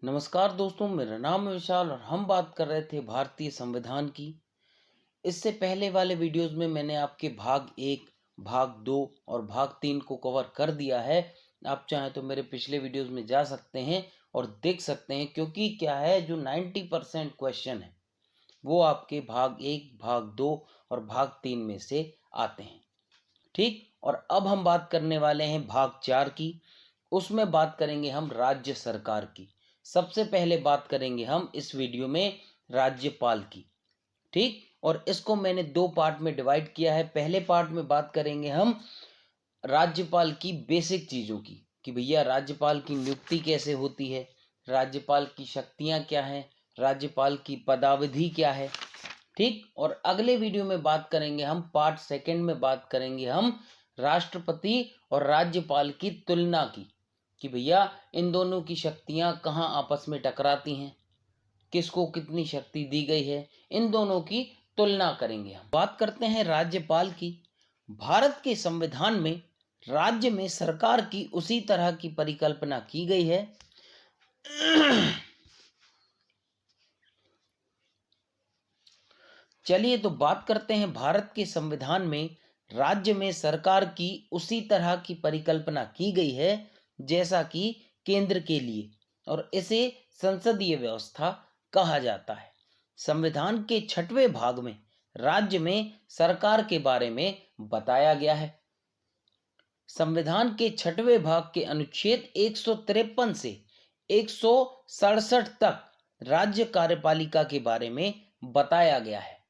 नमस्कार दोस्तों, मेरा नाम है विशाल और हम बात कर रहे थे भारतीय संविधान की। इससे पहले वाले वीडियोस में मैंने आपके भाग 1, भाग 2 और भाग 3 को कवर कर दिया है। आप चाहें तो मेरे पिछले वीडियोस में जा सकते हैं और देख सकते हैं, क्योंकि क्या है, जो 90% क्वेश्चन है वो आपके भाग 1, भाग 2 और भाग 3 में से आते हैं। ठीक, और अब हम बात करने वाले हैं भाग 4 की। उसमें बात करेंगे हम राज्य सरकार की। सबसे पहले बात करेंगे हम इस वीडियो में राज्यपाल की। ठीक, और इसको मैंने दो पार्ट में डिवाइड किया है। पहले पार्ट में बात करेंगे हम राज्यपाल की बेसिक चीज़ों की, कि भैया राज्यपाल की नियुक्ति कैसे होती है, राज्यपाल की शक्तियां क्या हैं, राज्यपाल की पदावधि क्या है। ठीक, और अगले वीडियो में बात करेंगे हम, पार्ट सेकंड में बात करेंगे हम राष्ट्रपति और राज्यपाल की तुलना की, कि भैया इन दोनों की शक्तियां कहाँ आपस में टकराती हैं, किसको कितनी शक्ति दी गई है, इन दोनों की तुलना करेंगे। हम बात करते हैं राज्यपाल की। भारत के संविधान में राज्य में सरकार की उसी तरह की परिकल्पना की गई है चलिए तो बात करते हैं, भारत के संविधान में राज्य में सरकार की उसी तरह की परिकल्पना की गई है जैसा कि केंद्र के लिए, और इसे संसदीय व्यवस्था कहा जाता है। संविधान के 6वें भाग में राज्य में सरकार के बारे में बताया गया है। संविधान के 6वें भाग के अनुच्छेद 153 से 167 तक राज्य कार्यपालिका के बारे में बताया गया है।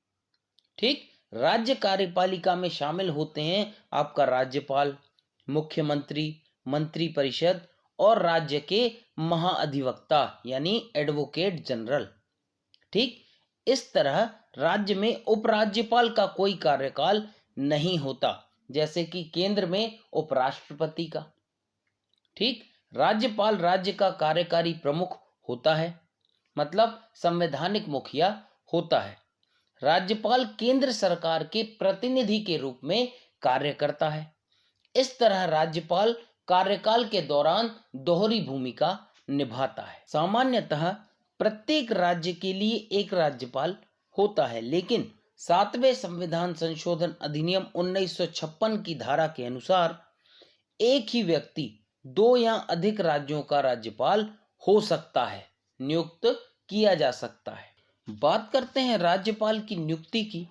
ठीक, राज्य कार्यपालिका में शामिल होते हैं आपका राज्यपाल, मुख्यमंत्री, मंत्रिपरिषद और राज्य के महाअधिवक्ता यानी एडवोकेट जनरल। ठीक, इस तरह राज्य में उपराज्यपाल का कोई कार्यकाल नहीं होता, जैसे कि केंद्र में उपराष्ट्रपति का। ठीक, राज्यपाल राज्य का कार्यकारी प्रमुख होता है, मतलब संवैधानिक मुखिया होता है। राज्यपाल केंद्र सरकार के प्रतिनिधि के रूप में कार्य करता है। इस तरह राज्यपाल कार्यकाल के दौरान दोहरी भूमिका निभाता है। सामान्यतः प्रत्येक राज्य के लिए एक राज्यपाल होता है, लेकिन 7वें संविधान संशोधन अधिनियम 1956 की धारा के अनुसार एक ही व्यक्ति 2 या अधिक राज्यों का राज्यपाल हो सकता है, नियुक्त किया जा सकता है। बात करते हैं राज्यपाल की नियुक्ति की।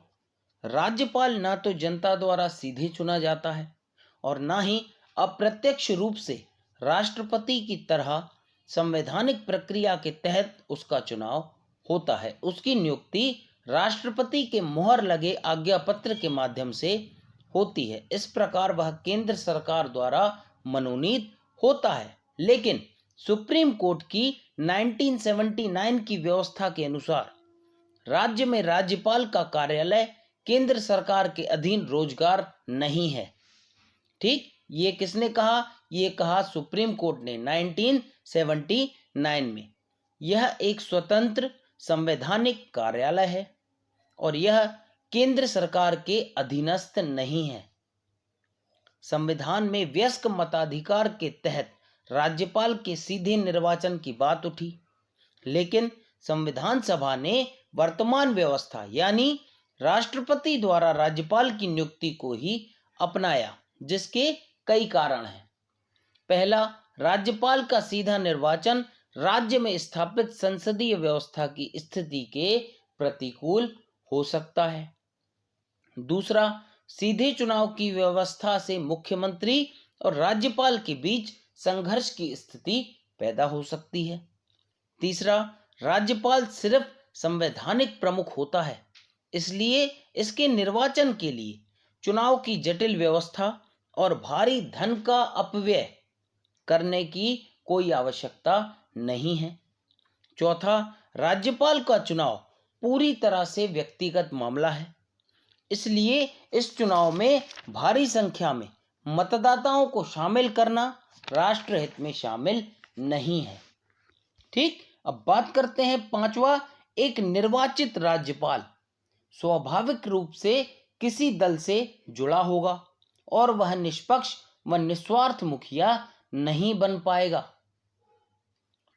राज्यपाल ना तो जनता द्वारा सीधे चुना जाता है और ना ही अप्रत्यक्ष रूप से राष्ट्रपति की तरह संवैधानिक प्रक्रिया के तहत उसका चुनाव होता है। उसकी नियुक्ति राष्ट्रपति के मुहर लगे आज्ञा पत्र के माध्यम से होती है। इस प्रकार वह केंद्र सरकार द्वारा मनोनीत होता है। लेकिन सुप्रीम कोर्ट की 1979 की व्यवस्था के अनुसार राज्य में राज्यपाल का कार्यालय केंद्र सरकार के अधीन रोजगार नहीं है। ठीक, ये किसने कहा? ये कहा सुप्रीम कोर्ट ने 1979 में। यह एक स्वतंत्र संवैधानिक कार्यालय है और यह केंद्र सरकार के अधीनस्थ नहीं है। संविधान में वयस्क मताधिकार के तहत राज्यपाल के सीधे निर्वाचन की बात उठी, लेकिन संविधान सभा ने वर्तमान व्यवस्था यानी राष्ट्रपति द्वारा राज्यपाल की नियुक्ति को ही अपनाया, जिसके कई कारण हैं। पहला, राज्यपाल का सीधा निर्वाचन राज्य में स्थापित संसदीय व्यवस्था की स्थिति के प्रतिकूल हो सकता है। दूसरा, सीधे चुनाव की व्यवस्था से मुख्यमंत्री और राज्यपाल के बीच संघर्ष की स्थिति पैदा हो सकती है। तीसरा, राज्यपाल सिर्फ संवैधानिक प्रमुख होता है, इसलिए इसके निर्वाचन के लिए चुनाव की जटिल व्यवस्था और भारी धन का अपव्यय करने की कोई आवश्यकता नहीं है। चौथा, राज्यपाल का चुनाव पूरी तरह से व्यक्तिगत मामला है, इसलिए इस चुनाव में भारी संख्या में मतदाताओं को शामिल करना राष्ट्रहित में शामिल नहीं है। ठीक, अब बात करते हैं पांचवा, एक निर्वाचित राज्यपाल स्वाभाविक रूप से किसी दल से जुड़ा होगा और वह निष्पक्ष व निस्वार्थ मुखिया नहीं बन पाएगा।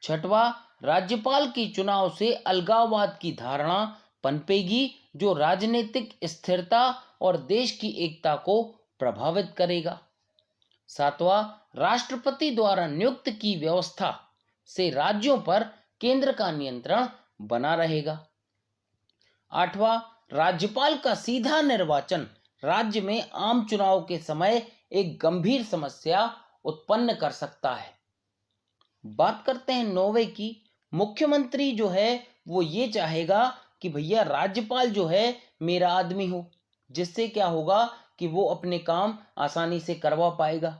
छठवां, राज्यपाल के चुनाव से अलगाववाद की धारणा पनपेगी जो राजनीतिक स्थिरता और देश की एकता को प्रभावित करेगा। सातवां, राष्ट्रपति द्वारा नियुक्त की व्यवस्था से राज्यों पर केंद्र का नियंत्रण बना रहेगा। आठवां, राज्यपाल का सीधा निर्वाचन राज्य में आम चुनाव के समय एक गंभीर समस्या उत्पन्न कर सकता है। बात करते हैं नौवे की। मुख्यमंत्री जो है वो ये चाहेगा कि भैया राज्यपाल जो है मेरा आदमी हो, जिससे क्या होगा कि वो अपने काम आसानी से करवा पाएगा।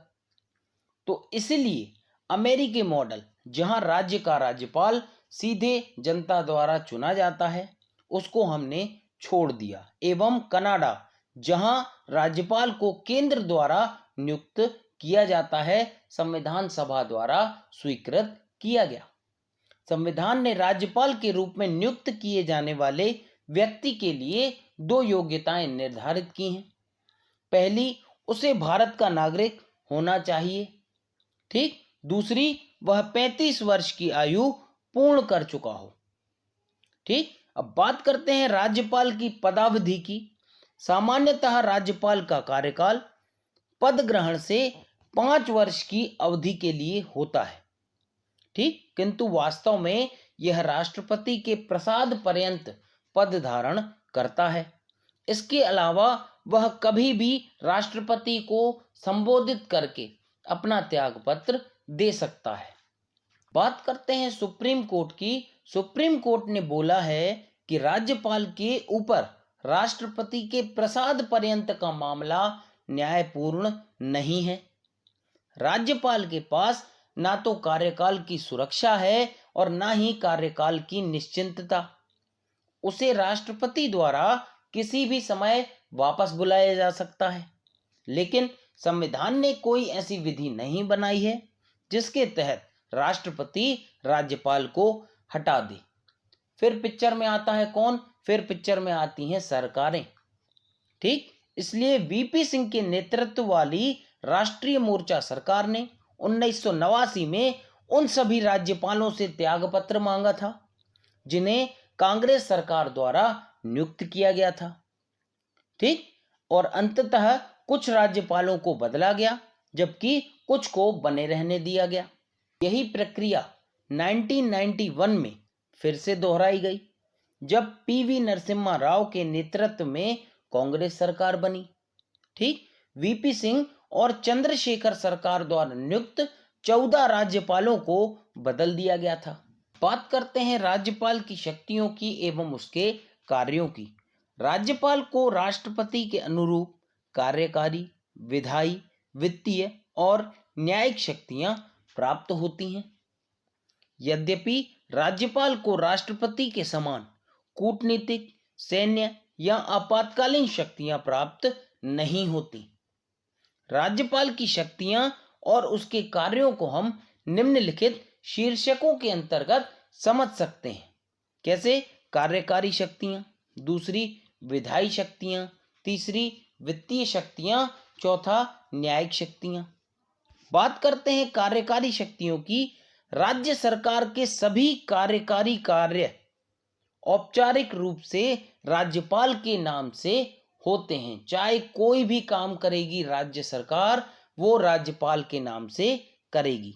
तो इसलिए अमेरिकी मॉडल, जहां राज्य का राज्यपाल सीधे जनता द्वारा चुना जाता है, उसको हमने छोड़ दिया, एवं कनाडा, जहां राज्यपाल को केंद्र द्वारा नियुक्त किया जाता है, संविधान सभा द्वारा स्वीकृत किया गया। संविधान ने राज्यपाल के रूप में नियुक्त किए जाने वाले व्यक्ति के लिए दो योग्यताएं निर्धारित की हैं। पहली, उसे भारत का नागरिक होना चाहिए। ठीक। दूसरी, वह 35 वर्ष की आयु पूर्ण कर चुका हो। ठीक। अब बात करते हैं राज्यपाल की पदावधि की। सामान्यतः राज्यपाल का कार्यकाल पद ग्रहण से 5 वर्ष की अवधि के लिए होता है। ठीक। किंतु वास्तव में यह राष्ट्रपति के प्रसाद पर्यंत पद धारण करता है। इसके अलावा वह कभी भी राष्ट्रपति को संबोधित करके अपना त्यागपत्र दे सकता है। बात करते हैं सुप्रीम कोर्ट की। सुप्रीम कोर्ट ने बोला है कि राज्यपाल के ऊपर राष्ट्रपति के प्रसाद पर्यंत का मामला न्यायपूर्ण नहीं है। राज्यपाल के पास ना तो कार्यकाल की सुरक्षा है और ना ही कार्यकाल की निश्चिंतता। उसे राष्ट्रपति द्वारा किसी भी समय वापस बुलाया जा सकता है, लेकिन संविधान ने कोई ऐसी विधि नहीं बनाई है जिसके तहत राष्ट्रपति राज्यपाल को हटा दे। फिर पिक्चर में आता है कौन? फिर पिक्चर में आती हैं सरकारें। ठीक। इसलिए वीपी सिंह के नेतृत्व वाली राष्ट्रीय मोर्चा सरकार ने 1989 में उन सभी राज्यपालों से त्यागपत्र मांगा था जिन्हें कांग्रेस सरकार द्वारा नियुक्त किया गया था। ठीक। और अंततः कुछ राज्यपालों को बदला गया जबकि कुछ को बने रहने दिया गया। यही प्रक्रिया 1991 में फिर से दोहराई गई जब पीवी नरसिम्हा राव के नेतृत्व में कांग्रेस सरकार बनी। ठीक। वीपी सिंह और चंद्रशेखर सरकार द्वारा नियुक्त 14 राज्यपालों को बदल दिया गया था। बात करते हैं राज्यपाल की शक्तियों की एवं उसके कार्यों की। राज्यपाल को राष्ट्रपति के अनुरूप कार्यकारी, विधायी, वित्तीय और न्यायिक शक्तियां प्राप्त होती हैं। यद्यपि राज्यपाल को राष्ट्रपति के समान कूटनीतिक, सैन्य या आपातकालीन शक्तियां प्राप्त नहीं होती। राज्यपाल की शक्तियां और उसके कार्यों को हम निम्नलिखित शीर्षकों के अंतर्गत समझ सकते हैं। कैसे? कार्यकारी शक्तियां, दूसरी विधायी शक्तियां, तीसरी वित्तीय शक्तियां, चौथा न्यायिक शक्तियां। बात करते हैं कार्यकारी शक्तियों की। राज्य सरकार के सभी कार्यकारी कार्य औपचारिक रूप से राज्यपाल के नाम से होते हैं। चाहे कोई भी काम करेगी राज्य सरकार, वो राज्यपाल के नाम से करेगी।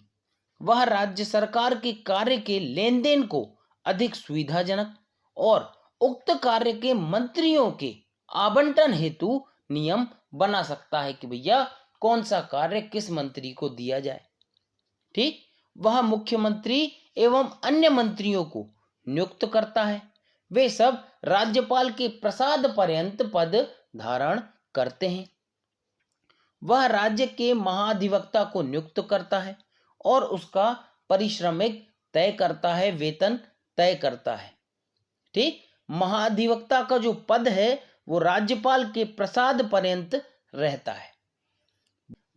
वह राज्य सरकार के कार्य के लेन देन को अधिक सुविधाजनक और उक्त कार्य के मंत्रियों के आवंटन हेतु नियम बना सकता है कि भैया कौन सा कार्य किस मंत्री को दिया जाए। ठीक। वह मुख्यमंत्री एवं अन्य मंत्रियों को नियुक्त करता है। वे सब राज्यपाल के प्रसाद पर्यंत पद धारण करते हैं। वह राज्य के महाधिवक्ता को नियुक्त करता है और उसका पारिश्रमिक तय करता है, वेतन तय करता है। ठीक। महाधिवक्ता का जो पद है वो राज्यपाल के प्रसाद पर्यंत रहता है।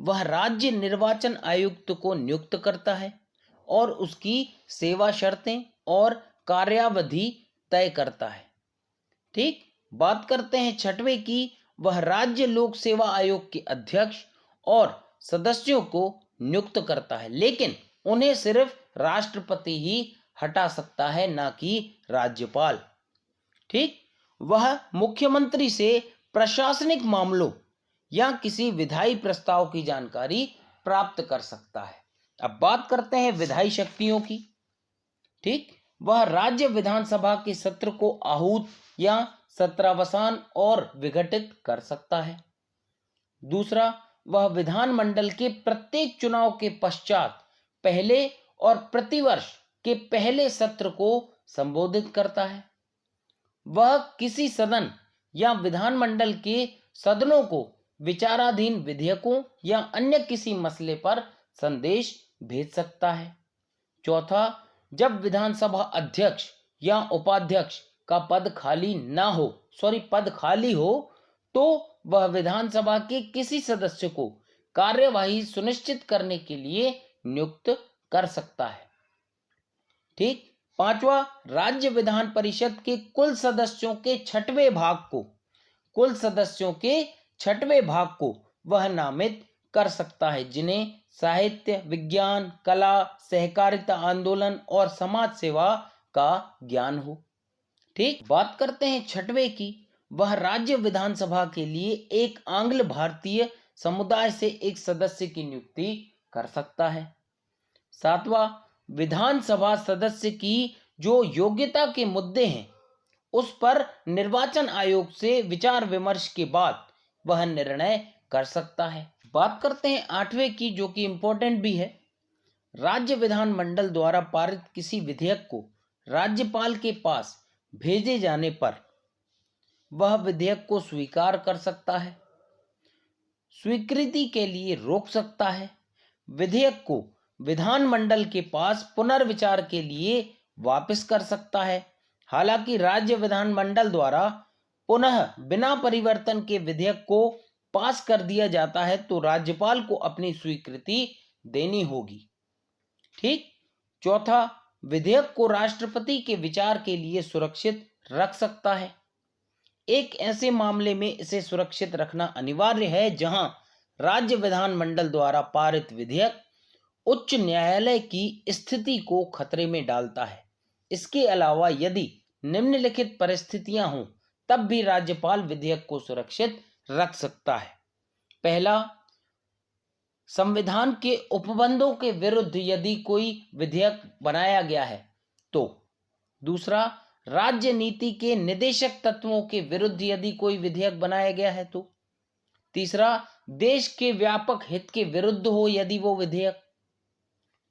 वह राज्य निर्वाचन आयुक्त को नियुक्त करता है और उसकी सेवा शर्तें और कार्यावधि तय करता है। ठीक। बात करते हैं छठवें की। वह राज्य लोक सेवा आयोग के अध्यक्ष और सदस्यों को नियुक्त करता है, लेकिन उन्हें सिर्फ राष्ट्रपति ही हटा सकता है, ना कि राज्यपाल। ठीक, वह मुख्यमंत्री से प्रशासनिक मामलों या किसी विधायी प्रस्ताव की जानकारी प्राप्त कर सकता है। अब बात करते हैं विधायी शक्तियों की। ठीक, वह राज्य विधानसभा के सत्र को आहूत या सत्रावसान और विघटित कर सकता है। दूसरा, वह विधानमंडल के प्रत्येक चुनाव के पश्चात पहले और प्रतिवर्ष के पहले सत्र को संबोधित करता है। वह किसी सदन या विधानमंडल के सदनों को विचाराधीन विधेयकों या अन्य किसी मसले पर संदेश भेज सकता है। चौथा, जब विधानसभा अध्यक्ष या उपाध्यक्ष का पद खाली हो तो वह विधानसभा के किसी सदस्य को कार्यवाही सुनिश्चित करने के लिए नियुक्त कर सकता है। ठीक, पांचवा, राज्य विधान परिषद के कुल सदस्यों के छठवें भाग को वह नामित कर सकता है, जिन्हें साहित्य, विज्ञान, कला, सहकारिता आंदोलन और समाज सेवा का ज्ञान हो। ठीक, बात करते हैं छठवें की। वह राज्य विधानसभा के लिए एक आंग्ल भारतीय समुदाय से एक सदस्य की नियुक्ति कर सकता है। सातवां, विधानसभा सदस्य की जो योग्यता के मुद्दे हैं उस पर निर्वाचन आयोग से विचार विमर्श के बाद वह निर्णय कर सकता है। बात करते हैं आठवें की, जो कि इंपॉर्टेंट भी है। राज्य विधानमंडल द्वारा पारित किसी विधेयक को राज्यपाल के पास भेजे जाने पर वह विधेयक को स्वीकार कर सकता है, स्वीकृति के लिए रोक सकता है, विधेयक को विधानमंडल के पास पुनर्विचार के लिए वापस कर सकता है। हालांकि राज्य विधानमंडल द्वारा पुनः बिना परिवर्तन के विधेयक को पास कर दिया जाता है तो राज्यपाल को अपनी स्वीकृति देनी होगी। ठीक, चौथा, विधेयक को राष्ट्रपति के विचार के लिए सुरक्षित रख सकता है। एक ऐसे मामले में इसे सुरक्षित रखना अनिवार्य है जहां राज्य विधानमंडल द्वारा पारित विधेयक उच्च न्यायालय की स्थिति को खतरे में डालता है। इसके अलावा यदि निम्नलिखित परिस्थितियां हों तब भी राज्यपाल विधेयक को सुरक्षित रख सकता है। पहला, संविधान के उपबंधों के विरुद्ध यदि कोई विधेयक बनाया गया है तो। दूसरा, राज्य नीति के निदेशक तत्वों के विरुद्ध यदि कोई विधेयक बनाया गया है तो। तीसरा, देश के व्यापक हित के विरुद्ध हो यदि वो विधेयक।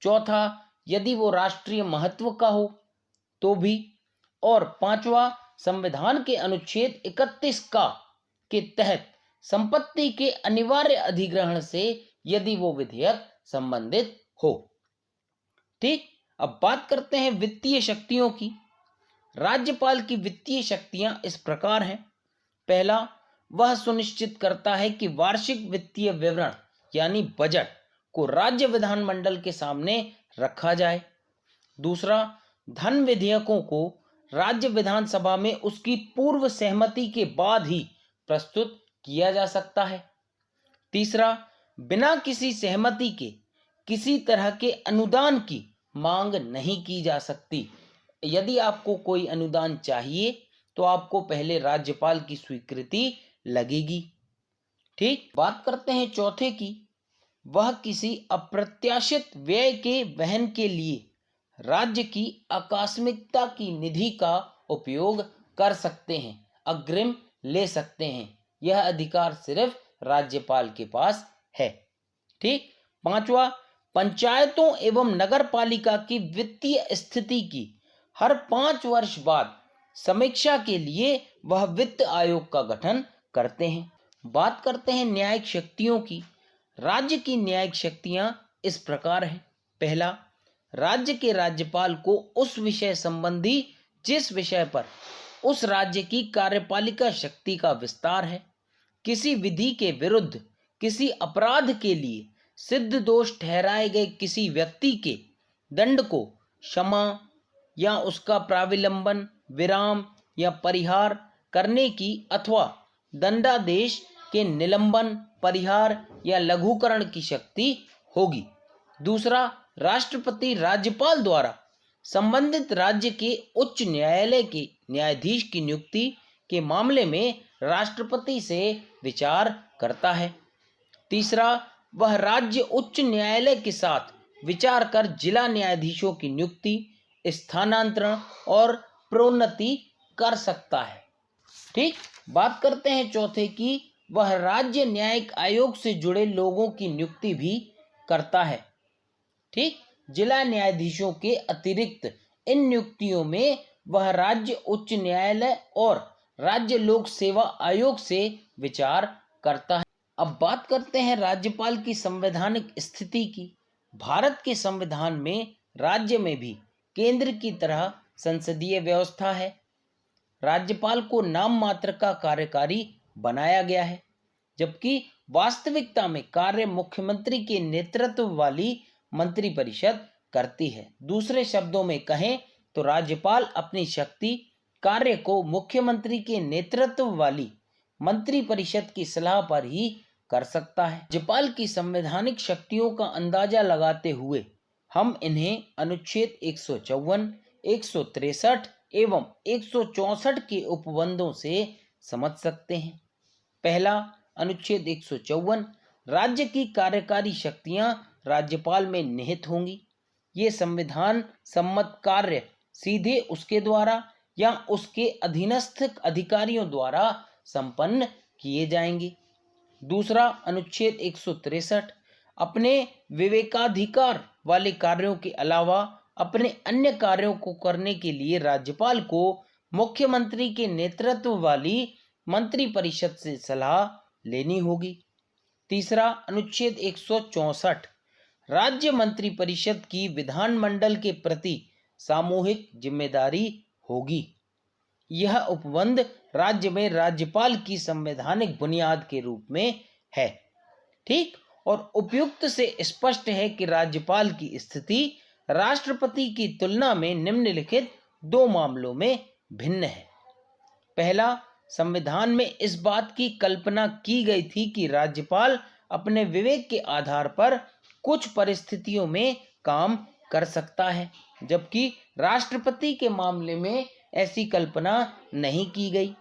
चौथा, यदि वो राष्ट्रीय महत्व का हो तो भी। और पांचवा, संविधान के अनुच्छेद 31 के तहत संपत्ति के अनिवार्य अधिग्रहण से यदि वो विधेयक संबंधित हो। ठीक, अब बात करते हैं वित्तीय शक्तियों की। राज्यपाल की वित्तीय शक्तियां इस प्रकार हैं। पहला, वह सुनिश्चित करता है कि वार्षिक वित्तीय विवरण यानी बजट को राज्य विधानमंडल के सामने रखा जाए। दूसरा, धन विधेयकों को राज्य विधानसभा में उसकी पूर्व सहमति के बाद ही प्रस्तुत किया जा सकता है। तीसरा, बिना किसी सहमति के किसी तरह के अनुदान की मांग नहीं की जा सकती। यदि आपको कोई अनुदान चाहिए तो आपको पहले राज्यपाल की स्वीकृति लगेगी। ठीक, बात करते हैं चौथे की। वह किसी अप्रत्याशित व्यय के वहन के लिए राज्य की आकस्मिकता की निधि का उपयोग कर सकते हैं, अग्रिम ले सकते हैं। यह अधिकार सिर्फ राज्यपाल के पास है। ठीक, पांचवा, पंचायतों एवं नगरपालिका की वित्तीय स्थिति की हर 5 वर्ष बाद समीक्षा के लिए वह वित्त आयोग का गठन करते हैं। बात करते हैं न्यायिक शक्तियों की। राज्य की न्यायिक शक्तियां इस प्रकार हैं। पहला, राज्य के राज्यपाल को उस विषय संबंधी जिस विषय पर उस राज्य की कार्यपालिका शक्ति का विस्तार है, किसी विधि के विरुद्ध किसी अपराध के लिए सिद्ध दोष ठहराए गए किसी व्यक्ति के दंड को क्षमा या उसका प्राविलंबन, विराम या परिहार करने की अथवा दंडादेश के निलंबन, परिहार या लघुकरण की शक्ति होगी। दूसरा, राष्ट्रपति राज्यपाल द्वारा संबंधित राज्य के उच्च न्यायालय के न्यायाधीश की नियुक्ति के मामले में राष्ट्रपति से विचार करता है। तीसरा, वह राज्य उच्च न्यायालय के साथ विचार कर जिला न्यायाधीशों की नियुक्ति, स्थानांतरण और प्रोन्नति कर सकता है। ठीक, बात करते हैं चौथे की वह राज्य न्यायिक आयोग से जुड़े लोगों की नियुक्ति भी करता है। ठीक, जिला न्यायाधीशों के अतिरिक्त इन नियुक्तियों में वह राज्य उच्च न्यायालय और राज्य लोक सेवा आयोग से विचार करता है। अब बात करते हैं राज्यपाल की संवैधानिक स्थिति की। भारत के संविधान में राज्य में भी केंद्र की तरह संसदीय व्यवस्था है। राज्यपाल को नाम मात्र का कार्यकारी बनाया गया है, जबकि वास्तविकता में कार्य मुख्यमंत्री के नेतृत्व वाली मंत्रिपरिषद करती है। दूसरे शब्दों में कहें तो राज्यपाल अपनी शक्ति कार्य को मुख्यमंत्री के नेतृत्व वाली मंत्रिपरिषद की सलाह पर ही कर सकता है। राज्यपाल की संवैधानिक शक्तियों का अंदाजा लगाते हुए हम इन्हें अनुच्छेद 154, 163 एवं 164 के उपबंधों से समझ सकते हैं। पहला, अनुच्छेद 154, राज्य की कार्यकारी शक्तियां राज्यपाल में निहित होंगी। ये संविधान सम्मत कार्य सीधे उसके द्वारा या उसके अधीनस्थ अधिकारियों द्वारा संपन्न किए जाएंगे। दूसरा, अनुच्छेद 163, अपने विवेकाधिकार वाले कार्यों के अलावा अपने अन्य कार्यों को करने के लिए राज्यपाल को मुख्यमंत्री के नेतृत्व वाली मंत्रिपरिषद से सलाह लेनी होगी। तीसरा, अनुच्छेद 164, राज्य मंत्रिपरिषद की विधानमंडल के प्रति सामूहिक जिम्मेदारी होगी। यह उपबंध राज्य में राज्यपाल की संवैधानिक बुनियाद के रूप में है। ठीक, और उपयुक्त से स्पष्ट है कि राज्यपाल की स्थिति राष्ट्रपति की तुलना में निम्नलिखित दो मामलों में भिन्न है। पहला, संविधान में इस बात की कल्पना की गई थी कि राज्यपाल अपने विवेक के आधार पर कुछ परिस्थितियों में काम कर सकता है, जबकि राष्ट्रपति के मामले में ऐसी कल्पना नहीं की गई।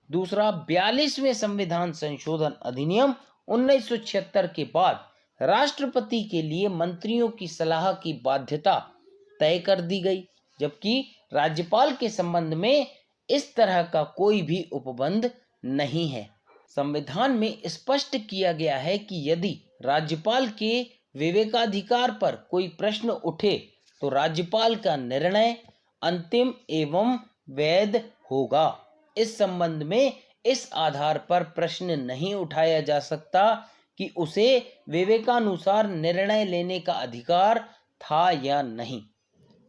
दूसरा, 42वें संविधान संशोधन अधिनियम 1976 के बाद राष्ट्रपति के लिए मंत्रियों की सलाह की बाध्यता तय कर दी गई, जबकि राज्यपाल के संबंध में इस तरह का कोई भी उपबंध नहीं है। संविधान में स्पष्ट किया गया है कि यदि राज्यपाल के विवेकाधिकार पर कोई प्रश्न उठे तो राज्यपाल का निर्णय अंतिम एवं वैध होगा। इस संबंध में इस आधार पर प्रश्न नहीं उठाया जा सकता कि उसे विवेकानुसार निर्णय लेने का अधिकार था या नहीं।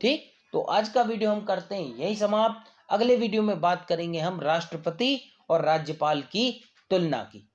ठीक, तो आज का वीडियो हम करते हैं यही समाप्त। अगले वीडियो में बात करेंगे हम राष्ट्रपति और राज्यपाल की तुलना की।